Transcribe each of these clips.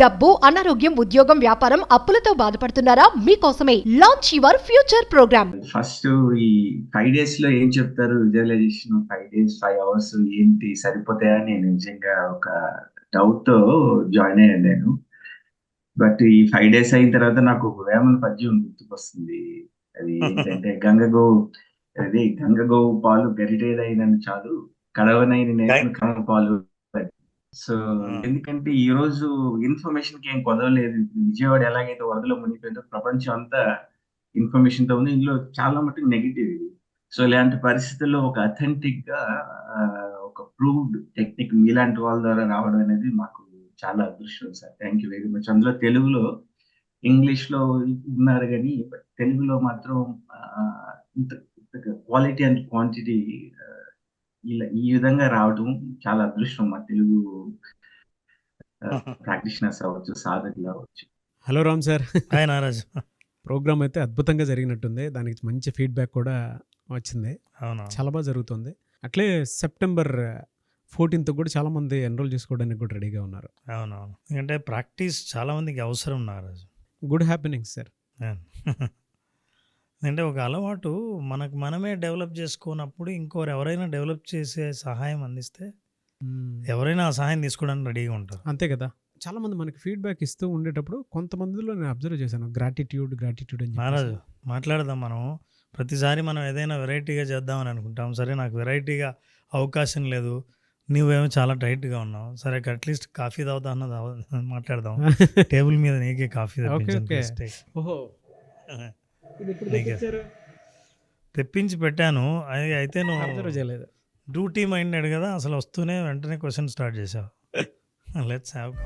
డబ్బు, అనారోగ్యం, ఉద్యోగం, వ్యాపారం, అప్పులతో బాధపడుతున్నారా? మీకోసమే launch your future program. First ఈ 5 days లో ఏం చెప్తారు? విజువలైజేషన్ 5 days 5 hours ఏంటి సరిపోతాయా? నేను నిజంగా ఒక డౌట్ తో జాయిన్ అయ్యాను నేను. బట్ ఈ 5 days అయిన తర్వాత నాకు ఒక వేమన పద్యం గుర్తుకొస్తుంది. అది ఏంటంటే గంగగోవు పాలు గరిటేదైనను చాలు, కడవనైన నేతను కడవ పాలు. సో ఎందుకంటే ఈ రోజు ఇన్ఫర్మేషన్ కి ఏం కొదవలేదు. విజయవాడ ఎలాగైతే వరదలో మునిగిపోయిందో ప్రపంచం అంతా ఇన్ఫర్మేషన్ తో ఉంది. ఇందులో చాలా మటుకు నెగిటివ్ ఇది. సో ఇలాంటి పరిస్థితుల్లో ఒక అథెంటిక్ గా ఒక ప్రూవ్డ్ టెక్నిక్ మీలాంటి వాళ్ళ ద్వారా రావడం అనేది మాకు చాలా అదృష్టం sir. Thank you very much. అందులో తెలుగులో, ఇంగ్లీష్ లో ఉన్నారు కానీ తెలుగులో మాత్రం ఇంత క్వాలిటీ అండ్ క్వాంటిటీ ఇలా ఈ విధంగా రావడం చాలా అదృష్టం మా తెలుగు ప్రాక్టీషనర్స్ అవ్వచ్చు, సాధకులు అవ్వచ్చు. Hello Ram sir. Hi Naraj. Program అయితే అద్భుతంగా జరిగినట్టుంది. దానికి మంచి ఫీడ్బ్యాక్ కూడా వచ్చింది. అవునా, చాలా బాగా జరుగుతుంది. అట్లే September 14th కూడా చాలా మంది ఎన్రోల్ చేసుకోవడానికి కూడా రెడీగా ఉన్నారు. అవునవును, ఎందుకంటే ప్రాక్టీస్ చాలా మందికి అవసరం నారాజ్. Good happening sir. అంటే ఒక అలవాటు మనకు మనమే డెవలప్ చేసుకున్నప్పుడు ఇంకోరు ఎవరైనా డెవలప్ చేసే సహాయం అందిస్తే ఎవరైనా ఆ సహాయం తీసుకోవడానికి రెడీగా ఉంటారు. అంతే కదా. చాలా మంది మనకి ఫీడ్బ్యాక్ ఇస్తూ ఉండేటప్పుడు కొంతమందిలో నేను అబ్జర్వ్ చేశాను, గ్రాటిట్యూడ్ అని నారాజు మాట్లాడదాం. మనం ప్రతిసారి మనం ఏదైనా వెరైటీగా చేద్దామని అనుకుంటాం. సరే, నాకు వెరైటీగా అవకాశం లేదు, నువ్వేమో చాలా టైట్గా ఉన్నావు, సరే అట్లీస్ట్ కాఫీ తాగుతా అన్నది మాట్లాడదాం. టేబుల్ మీద నీకే కాఫీ తెప్పించి పెట్టాను. అయితే నువ్వు చేయలేదు, డ్యూటీ మైండెడ్ కదా, అసలు వస్తూనే వెంటనే క్వశ్చన్ స్టార్ట్ చేసావు. Let's have coffee.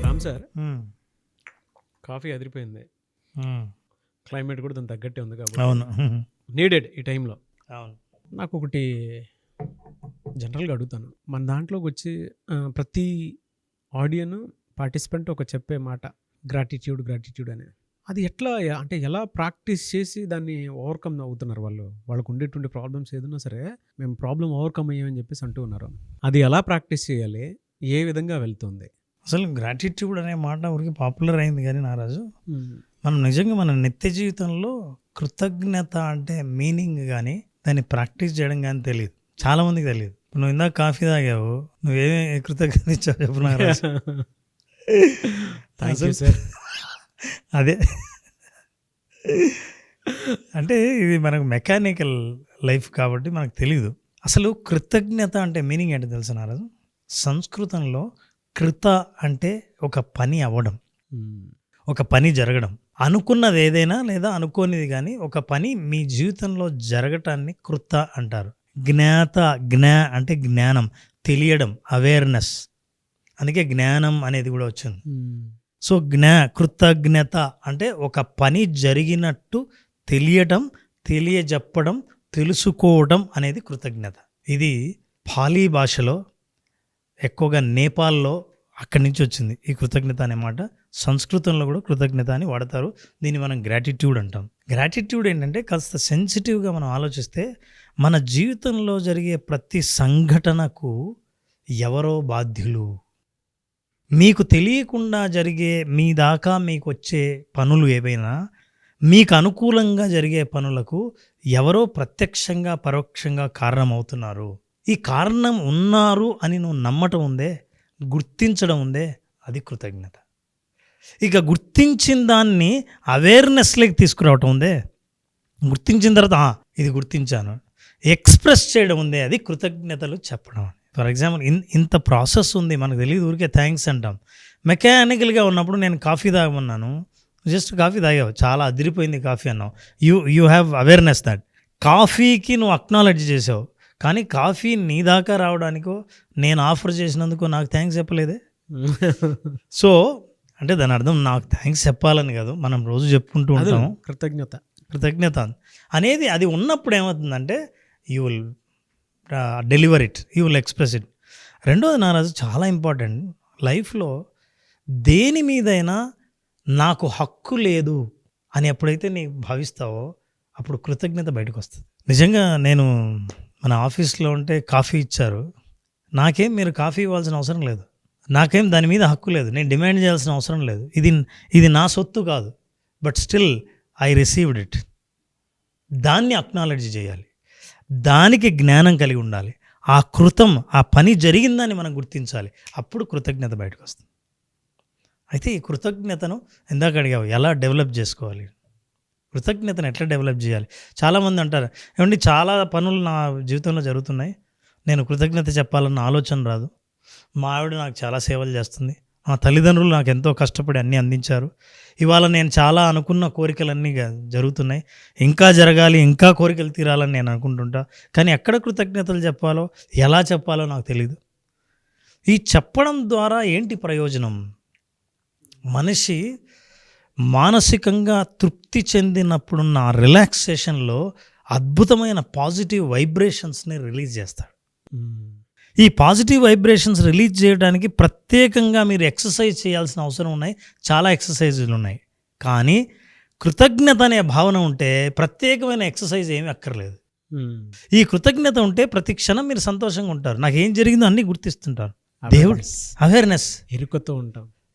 Ram sir, coffee అదిరిపోయింది. క్లైమేట్ కూడా దానికి తగ్గట్టే ఉంది కాబట్టి అవును, నీడెడ్ ఈ టైంలో. అవును. నాకు ఒకటి జనరల్గా అడుగుతాను. మన దాంట్లోకి వచ్చి ప్రతి ఆడియన్ పార్టిసిపెంట్ ఒక చెప్పే మాట గ్రాటిట్యూడ్ అని. అది ఎట్లా, అంటే ఎలా ప్రాక్టీస్ చేసి దాన్ని ఓవర్కమ్ అవుతున్నారు వాళ్ళు? వాళ్ళకు ఉండేటువంటి ప్రాబ్లమ్స్ ఏదైనా సరే మేము ప్రాబ్లం ఓవర్కమ్ అయ్యామని చెప్పేసి అంటూ ఉన్నారు. అది ఎలా ప్రాక్టీస్ చేయాలి, ఏ విధంగా వెళ్తుంది? అసలు గ్రాటిట్యూడ్ అనే మాట ఊరికి పాపులర్ అయింది కానీ నారాజు, మనం నిజంగా మన నిత్య జీవితంలో కృతజ్ఞత అంటే మీనింగ్ కానీ దాన్ని ప్రాక్టీస్ చేయడం కానీ తెలియదు, చాలా మందికి తెలియదు. నువ్వు ఇందాక కాఫీ తాగావు, నువ్వేమే కృతజ్ఞత ఇచ్చావు చెప్పు నారాజు? అదే అంటే ఇది మనకు మెకానికల్ లైఫ్ కాబట్టి మనకు తెలియదు. అసలు కృతజ్ఞత అంటే మీనింగ్ ఏంటో తెలుసు నారాజు? సంస్కృతంలో కృత అంటే ఒక పని అవ్వడం, ఒక పని జరగడం. అనుకున్నది ఏదైనా లేదా అనుకోనిది కానీ ఒక పని మీ జీవితంలో జరగటాన్ని కృత అంటారు. జ్ఞా అంటే జ్ఞానం, తెలియడం, అవేర్నెస్. అందుకే జ్ఞానం అనేది కూడా వచ్చింది. సో కృతజ్ఞత అంటే ఒక పని జరిగినట్టు తెలియటం, తెలియజెప్పడం, తెలుసుకోవడం అనేది కృతజ్ఞత. ఇది పాలీ భాషలో ఎక్కువగా నేపాల్లో అక్కడి నుంచి వచ్చింది ఈ కృతజ్ఞత అనే మాట. సంస్కృతంలో కూడా కృతజ్ఞత అని వాడతారు. దీన్ని మనం గ్రాటిట్యూడ్ అంటాం. గ్రాటిట్యూడ్ ఏంటంటే కాస్త సెన్సిటివ్గా మనం ఆలోచిస్తే మన జీవితంలో జరిగే ప్రతి సంఘటనకు ఎవరో బాధ్యులు. మీకు తెలియకుండా జరిగే మీ దాకా మీకు వచ్చే పనులు ఏవైనా, మీకు అనుకూలంగా జరిగే పనులకు ఎవరో ప్రత్యక్షంగా పరోక్షంగా కారణమవుతున్నారు. ఈ కారణం ఉన్నారు అని నువ్వు నమ్మటం ఉందే, గుర్తించడం ఉందే, అది కృతజ్ఞత. ఇక గుర్తించిన దాన్ని అవేర్నెస్లోకి తీసుకురావటం ఉందే, గుర్తించిన తర్వాత ఇది గుర్తించాను ఎక్స్ప్రెస్ చేయడం ఉందే, అది కృతజ్ఞతలు చెప్పడం. ఫర్ ఎగ్జాంపుల్ ఇంత ప్రాసెస్ ఉంది, మనకు తెలియదు, ఊరికే థ్యాంక్స్ అంటాం. మెకానికల్గా ఉన్నప్పుడు నేను కాఫీ తాగమన్నాను, జస్ట్ కాఫీ తాగావు, చాలా అదిరిపోయింది కాఫీ అన్నావు, యూ హ్యావ్ అవేర్నెస్ దట్. కాఫీకి నువ్వు అక్నాలెడ్జ్ చేసావు, కానీ కాఫీ నీ దాకా రావడానికో నేను ఆఫర్ చేసినందుకు నాకు థ్యాంక్స్ చెప్పలేదే. సో అంటే దాని అర్థం నాకు థ్యాంక్స్ చెప్పాలని కాదు, మనం రోజు చెప్పుకుంటూ ఉంటాము కృతజ్ఞత అనేది. అది ఉన్నప్పుడు ఏమవుతుందంటే you will deliver it, you will express it. రెండోది నారాజు చాలా ఇంపార్టెంట్ లైఫ్లో, దేని మీదైనా నాకు హక్కు లేదు అని ఎప్పుడైతే నీకు భావిస్తావో అప్పుడు కృతజ్ఞత బయటకు వస్తుంది. నిజంగా నేను మన ఆఫీస్లో ఉంటే కాఫీ ఇచ్చారు, నాకేం మీరు కాఫీ ఇవ్వాల్సిన అవసరం లేదు, నాకేం దాని మీద హక్కు లేదు, నేను డిమాండ్ చేయాల్సిన అవసరం లేదు, ఇది నా సొత్తు కాదు, but still I received it. దాన్ని అక్నాలెడ్జ్ చేయాలి, దానికి జ్ఞానం కలిగి ఉండాలి, ఆ పని జరిగిందని మనం గుర్తించాలి, అప్పుడు కృతజ్ఞత బయటకు వస్తుంది. అయితే ఈ కృతజ్ఞతను ఇందాక అడిగావు, ఎలా డెవలప్ చేసుకోవాలి, కృతజ్ఞతను ఎట్లా డెవలప్ చేయాలి. చాలామంది అంటారు, ఏమండి చాలా పనులు నా జీవితంలో జరుగుతున్నాయి, నేను కృతజ్ఞత చెప్పాలన్న ఆలోచన రాదు, మా ఆవిడ నాకు చాలా సేవలు చేస్తుంది, మా తల్లిదండ్రులు నాకు ఎంతో కష్టపడి అన్నీ అందించారు, ఇవాళ నేను చాలా అనుకున్న కోరికలన్నీ జరుగుతున్నాయి, ఇంకా జరగాలి, ఇంకా కోరికలు తీరాలని నేను అనుకుంటుంటా, కానీ ఎక్కడ కృతజ్ఞతలు చెప్పాలో ఎలా చెప్పాలో నాకు తెలియదు. ఈ చెప్పడం ద్వారా ఏంటి ప్రయోజనం? మనిషి మానసికంగా తృప్తి చెందినప్పుడున్న రిలాక్సేషన్లో అద్భుతమైన పాజిటివ్ వైబ్రేషన్స్ని రిలీజ్ చేస్తాడు. ఈ పాజిటివ్ వైబ్రేషన్స్ రిలీజ్ చేయడానికి ప్రత్యేకంగా మీరు ఎక్సర్సైజ్ చేయాల్సిన అవసరం ఉన్నాయి, చాలా ఎక్సర్సైజులు ఉన్నాయి. కానీ కృతజ్ఞత అనే భావన ఉంటే ప్రత్యేకమైన ఎక్సర్సైజ్ ఏమీ అక్కర్లేదు. ఈ కృతజ్ఞత ఉంటే ప్రతి క్షణం మీరు సంతోషంగా ఉంటారు, నాకు ఏం జరిగిందో అన్నీ గుర్తిస్తుంటారు. దేవుడు అవేర్నెస్,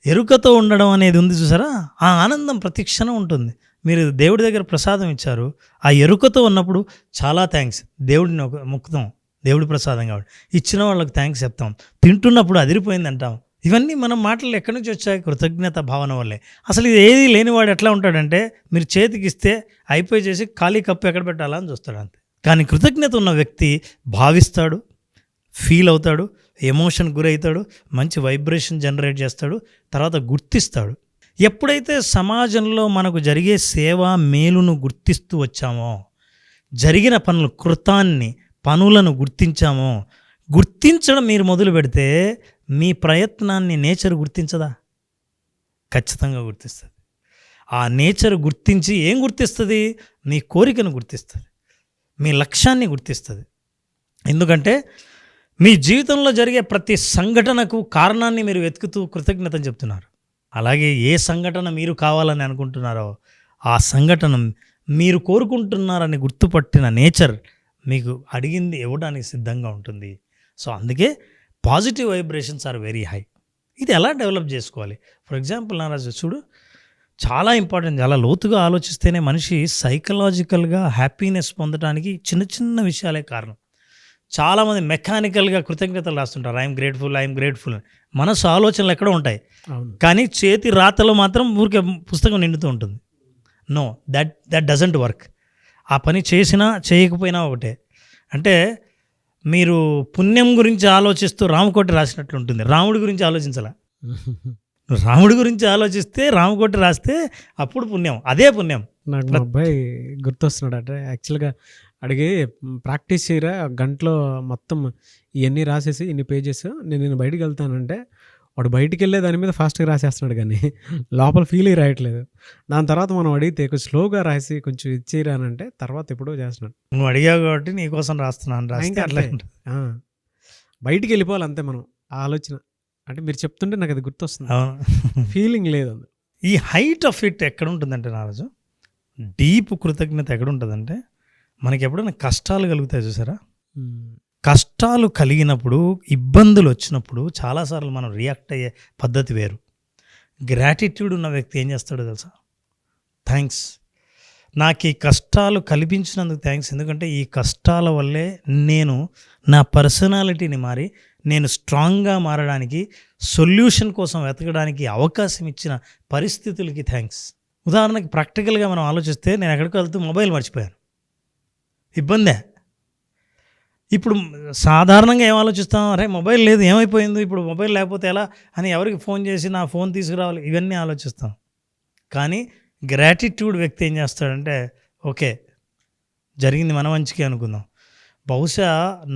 ఎరుకతో ఉండడం అనేది ఉంది చూసారా, ఆ ఆనందం ప్రతి క్షణం ఉంటుంది. మీరు దేవుడి దగ్గర ప్రసాదం ఇచ్చారు, ఆ ఎరుకతో ఉన్నప్పుడు చాలా థ్యాంక్స్, దేవుడిని మొక్కుతాం, దేవుడి ప్రసాదం కాబట్టి ఇచ్చిన వాళ్ళకి థ్యాంక్స్ చెప్తాం, తింటున్నప్పుడు అదిరిపోయింది అంటాం. ఇవన్నీ మనం మాటలు ఎక్కడి నుంచి వచ్చాయి? కృతజ్ఞత భావన వల్లే. అసలు ఇది ఏది లేనివాడు ఎట్లా ఉంటాడంటే, మీరు చేతికి ఇస్తే అయిపోయి చేసి ఖాళీ కప్పు ఎక్కడ పెట్టాలా అని చూస్తాడు అంతే. కానీ కృతజ్ఞత ఉన్న వ్యక్తి భావిస్తాడు, ఫీల్ అవుతాడు, ఎమోషన్ గురవుతాడు, మంచి వైబ్రేషన్ జనరేట్ చేస్తాడు, తర్వాత గుర్తిస్తాడు. ఎప్పుడైతే సమాజంలో మనకు జరిగే సేవ మేలును గుర్తిస్తూ వచ్చామో, జరిగిన పనులను గుర్తించామో, గుర్తించడం మీరు మొదలు పెడితే మీ ప్రయత్నాన్ని నేచర్ గుర్తించదా? ఖచ్చితంగా గుర్తిస్తుంది. ఆ నేచర్ గుర్తించి ఏం గుర్తిస్తుంది? మీ కోరికను గుర్తిస్తుంది, మీ లక్ష్యాన్ని గుర్తిస్తుంది. ఎందుకంటే మీ జీవితంలో జరిగే ప్రతి సంఘటనకు కారణాన్ని మీరు వెతుకుతూ కృతజ్ఞతని చెప్తున్నారు. అలాగే ఏ సంఘటన మీరు కావాలని అనుకుంటున్నారో ఆ సంఘటన మీరు కోరుకుంటున్నారని గుర్తుపట్టిన నేచర్ మీకు అడిగింది ఇవ్వడానికి సిద్ధంగా ఉంటుంది. సో అందుకే positive vibrations are very high. ఇది ఎలా డెవలప్ చేసుకోవాలి? ఫర్ ఎగ్జాంపుల్ నారాజు చూడు, చాలా ఇంపార్టెంట్, చాలా లోతుగా ఆలోచిస్తేనే మనిషి సైకలాజికల్గా హ్యాపీనెస్ పొందడానికి చిన్న చిన్న విషయాలే కారణం. చాలామంది మెకానికల్గా కృతజ్ఞతలు రాస్తుంటారు, ఐఎమ్ గ్రేట్ఫుల్. మనసు ఆలోచనలు ఎక్కడో ఉంటాయి, కానీ చేతి రాతలో మాత్రం ఊరికే పుస్తకం నిండుతూ ఉంటుంది. No, that doesn't work. ఆ పని చేసినా చేయకపోయినా ఒకటే. అంటే మీరు పుణ్యం గురించి ఆలోచిస్తూ రామకోటి రాసినట్లు ఉంటుంది, రాముడి గురించి ఆలోచించాల. రాముడి గురించి ఆలోచిస్తే రామకోటి రాస్తే అప్పుడు పుణ్యం, అదే పుణ్యం. నాకు మా అబ్బాయి గుర్తొస్తున్నాడు. అంటే యాక్చువల్గా అడిగి ప్రాక్టీస్ చేయరా, గంటలో మొత్తం ఇవన్నీ రాసేసి ఇన్ని పేజెస్, నేను బయటికి వెళ్తానంటే వాడు బయటికి వెళ్ళే దాని మీద ఫాస్ట్గా రాసేస్తున్నాడు, కానీ లోపల ఫీల్ అయ్యి రాయట్లేదు. దాని తర్వాత మనం అడిగితే కొంచెం స్లోగా రాసి కొంచెం ఇచ్చేయరానంటే తర్వాత ఎప్పుడో చేస్తున్నాడు. నువ్వు అడిగావు కాబట్టి నీకోసం రాస్తున్నాను. బయటికి వెళ్ళిపోవాలి అంతే మనం. ఆ ఆలోచన అంటే మీరు చెప్తుంటే నాకు అది గుర్తొస్తుంది, ఫీలింగ్ లేదు. ఈ హైట్ ఆఫ్ ఇట్ ఎక్కడ ఉంటుందంటే నారాజు, డీప్ కృతజ్ఞత ఎక్కడ ఉంటుందంటే, మనకి ఎప్పుడైనా కష్టాలు కలుగుతాయి చూసారా, కష్టాలు కలిగినప్పుడు, ఇబ్బందులు వచ్చినప్పుడు చాలాసార్లు మనం రియాక్ట్ అయ్యే పద్ధతి వేరు. గ్రాటిట్యూడ్ ఉన్న వ్యక్తి ఏం చేస్తాడో తెలుసా? థ్యాంక్స్, నాకు ఈ కష్టాలు కల్పించినందుకు థ్యాంక్స్, ఎందుకంటే ఈ కష్టాల వల్లే నేను నా పర్సనాలిటీని మారి నేను స్ట్రాంగ్గా మారడానికి, సొల్యూషన్ కోసం వెతకడానికి అవకాశం ఇచ్చిన పరిస్థితులకి థ్యాంక్స్. ఉదాహరణకి ప్రాక్టికల్గా మనం ఆలోచిస్తే, నేను ఎక్కడికి వెళ్తూ మొబైల్ మర్చిపోయాను, ఇబ్బందే. ఇప్పుడు సాధారణంగా ఏం ఆలోచిస్తాం, అరే మొబైల్ లేదు ఏమైపోయింది, ఇప్పుడు మొబైల్ లేకపోతే ఎలా అని ఎవరికి ఫోన్ చేసి నా ఫోన్ తీసుకురావాలి, ఇవన్నీ ఆలోచిస్తాం. కానీ గ్రాటిట్యూడ్ వ్యక్తి ఏం చేస్తాడంటే, ఓకే జరిగింది మన మంచికి అనుకుందాం, బహుశా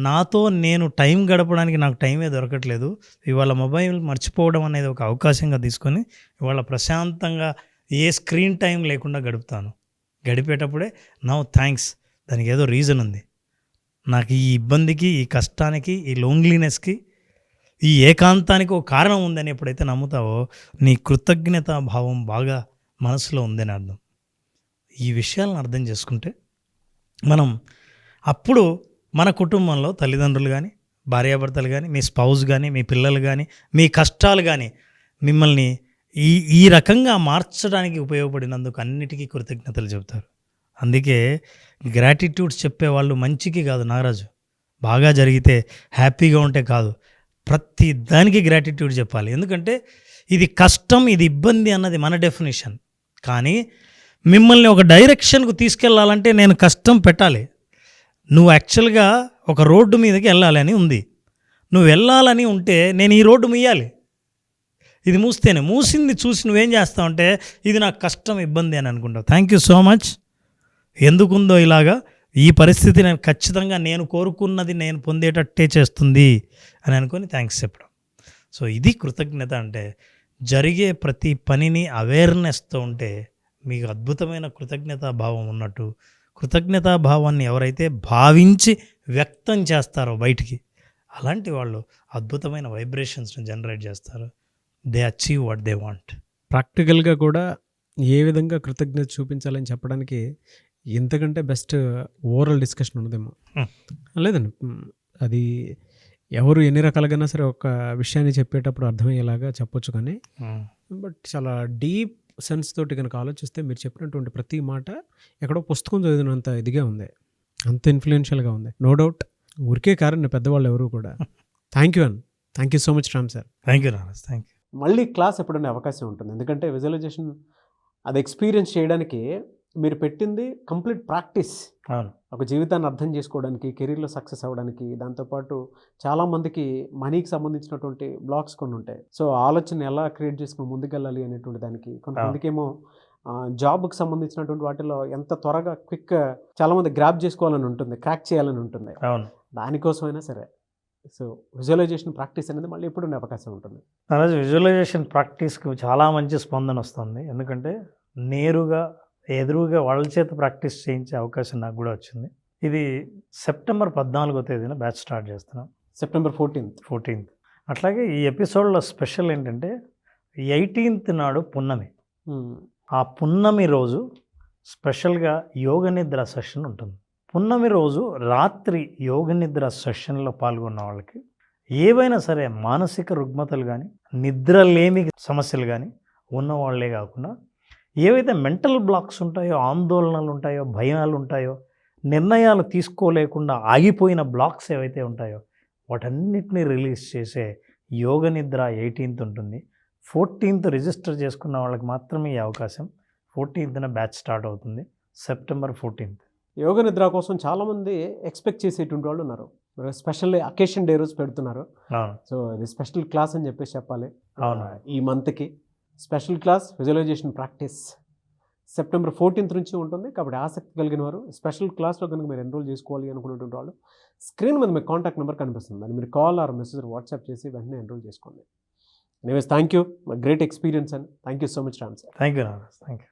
నాతో నేను టైం గడపడానికి నాకు టైమే దొరకట్లేదు, ఇవాళ మొబైల్ మర్చిపోవడం అనేది ఒక అవకాశంగా తీసుకొని ఇవాళ ప్రశాంతంగా ఏ స్క్రీన్ టైం లేకుండా గడుపుతాను. గడిపేటప్పుడే నౌ థ్యాంక్స్, దానికి ఏదో రీజన్ ఉంది, నాకు ఈ ఇబ్బందికి, ఈ కష్టానికి, ఈ లోన్లీనెస్కి, ఈ ఏకాంతానికి ఒక కారణం ఉందని ఎప్పుడైతే నమ్ముతావో నీ కృతజ్ఞతా భావం బాగా మనసులో ఉందని అర్థం. ఈ విషయాలను అర్థం చేసుకుంటే మనం అప్పుడు మన కుటుంబంలో తల్లిదండ్రులు కానీ, భార్యాభర్తలు కానీ, మీ స్పౌస్ కానీ, మీ పిల్లలు కానీ, మీ కష్టాలు కానీ మిమ్మల్ని ఈ రకంగా మార్చడానికి ఉపయోగపడినందుకు అన్నిటికీ కృతజ్ఞతలు చెబుతారు. అందుకే గ్రాటిట్యూడ్స్ చెప్పేవాళ్ళు మంచికి కాదు నాగరాజు, బాగా జరిగితే హ్యాపీగా ఉంటే కాదు, ప్రతి దానికి గ్రాటిట్యూడ్ చెప్పాలి. ఎందుకంటే ఇది కష్టం, ఇది ఇబ్బంది అన్నది మన డెఫినేషన్. కానీ మిమ్మల్ని ఒక డైరెక్షన్కు తీసుకెళ్ళాలంటే నేను కష్టం పెట్టాలి. నువ్వు యాక్చువల్గా ఒక రోడ్డు మీదకి వెళ్ళాలి అని ఉంది, నువ్వు వెళ్ళాలని ఉంటే నేను ఈ రోడ్డు ముయ్యాలి. ఇది మూస్తేనే, మూసింది చూసి నువ్వేం చేస్తావంటే ఇది నాకు కష్టం, ఇబ్బంది అని అనుకుంటావు. Thank you so much. ఎందుకుందో ఇలాగా ఈ పరిస్థితి నేను ఖచ్చితంగా నేను కోరుకున్నది నేను పొందేటట్టే చేస్తుంది అని అనుకొని థ్యాంక్స్ చెప్పడం. సో ఇది కృతజ్ఞత అంటే. జరిగే ప్రతి పనిని అవేర్నెస్తో ఉంటే మీకు అద్భుతమైన కృతజ్ఞతా భావం ఉన్నట్టు. కృతజ్ఞతా భావాన్ని ఎవరైతే భావించి వ్యక్తం చేస్తారో బయటికి, అలాంటి వాళ్ళు అద్భుతమైన వైబ్రేషన్స్ని జనరేట్ చేస్తారు. They achieve what they want. ప్రాక్టికల్గా కూడా ఏ విధంగా కృతజ్ఞత చూపించాలని చెప్పడానికి ఇంతకంటే బెస్ట్ ఓవరాల్ డిస్కషన్ ఉన్నదేమో. లేదండి, అది ఎవరు ఎన్ని రకాలుగా సరే ఒక విషయాన్ని చెప్పేటప్పుడు అర్థమయ్యేలాగా చెప్పొచ్చు, కానీ బట్ చాలా డీప్ సెన్స్ తోటి కనుక ఆలోచిస్తే మీరు చెప్పినటువంటి ప్రతి మాట ఎక్కడో పుస్తకం చదివినంత ఇదిగా ఉంది, అంత ఇన్ఫ్లుయెన్షియల్గా ఉంది. నో డౌట్, ఊరికే కారణం పెద్దవాళ్ళు ఎవరు కూడా. థ్యాంక్ యూ అండి, thank you so much Ram sir. Thank you Naraj, thank you. మళ్ళీ క్లాస్ ఎప్పుడైనా అవకాశం ఉంటుంది, ఎందుకంటే విజువలైజేషన్ అది ఎక్స్పీరియన్స్ చేయడానికి మీరు పెట్టింది కంప్లీట్ ప్రాక్టీస్. అవును, ఒక జీవితాన్ని అర్థం చేసుకోవడానికి, కెరీర్లో సక్సెస్ అవ్వడానికి, దాంతోపాటు చాలామందికి మనీకి సంబంధించినటువంటి బ్లాక్స్ కొన్ని ఉంటాయి. సో ఆలోచన ఎలా క్రియేట్ చేసుకుని ముందుకెళ్ళాలి అనేటువంటి దానికి, కొంతమందికేమో జాబ్కి సంబంధించినటువంటి వాటిలో ఎంత త్వరగా క్విక్ చాలామంది గ్రాప్ చేసుకోవాలని ఉంటుంది, క్రాక్ చేయాలని ఉంటుంది. అవును, దానికోసమైనా సరే సో విజువలైజేషన్ ప్రాక్టీస్ అనేది మళ్ళీ ఎప్పుడు అవకాశం ఉంటుంది. నారాజ్, విజువలైజేషన్ ప్రాక్టీస్కి చాలా మంచి స్పందన వస్తుంది. ఎందుకంటే నేరుగా ఎదురుగా వాళ్ళ చేత ప్రాక్టీస్ చేయించే అవకాశం నాకు కూడా వచ్చింది. ఇది సెప్టెంబర్ 14వ తేదీన బ్యాచ్ స్టార్ట్ చేస్తున్నాం. September 14th. అట్లాగే ఈ ఎపిసోడ్లో స్పెషల్ ఏంటంటే 18th నాడు పున్నమి. ఆ పున్నమి రోజు స్పెషల్గా యోగ నిద్ర సెషన్ ఉంటుంది. పున్నమి రోజు రాత్రి యోగ నిద్ర సెషన్లో పాల్గొన్న వాళ్ళకి ఏవైనా సరే మానసిక రుగ్మతలు కానీ, నిద్రలేమి సమస్యలు కానీ ఉన్నవాళ్లే కాకుండా ఏవైతే మెంటల్ బ్లాక్స్ ఉంటాయో, ఆందోళనలు ఉంటాయో, భయాలు ఉంటాయో, నిర్ణయాలు తీసుకోలేకుండా ఆగిపోయిన బ్లాక్స్ ఏవైతే ఉంటాయో వాటన్నిటిని రిలీజ్ చేసే యోగ నిద్ర 18th ఉంటుంది. 14th రిజిస్టర్ చేసుకున్న వాళ్ళకి మాత్రమే ఈ అవకాశం. 14th బ్యాచ్ స్టార్ట్ అవుతుంది, సెప్టెంబర్ 14th. యోగ నిద్ర కోసం చాలామంది ఎక్స్పెక్ట్ చేసేటువంటి వాళ్ళు ఉన్నారు. స్పెషల్ అకేషన్ డే రోజు పెడుతున్నారు. సో ఇది స్పెషల్ క్లాస్ అని చెప్పేసి చెప్పాలి. అవును, ఈ మంత్కి special class visualization practice September 14th నుంచి ఉంటుంది. కాబట్టి ఆసక్తి కలిగిన వారు స్పెషల్ క్లాస్లో కనుక మీరు ఎన్రోల్ చేసుకోవాలి అనుకున్నటువంటి వాళ్ళు స్క్రీన్ మీద మీకు కాంటాక్ట్ నెంబర్ కనిపిస్తుంది, దాన్ని మీరు కాల్ ఆర్ మెసేజ్ వాట్సాప్ చేసి వెంటనే ఎన్రోల్ చేసుకోండి. Anyways thank you, great experience and thank you so much Ram sir. Thank you Naraj, thank you.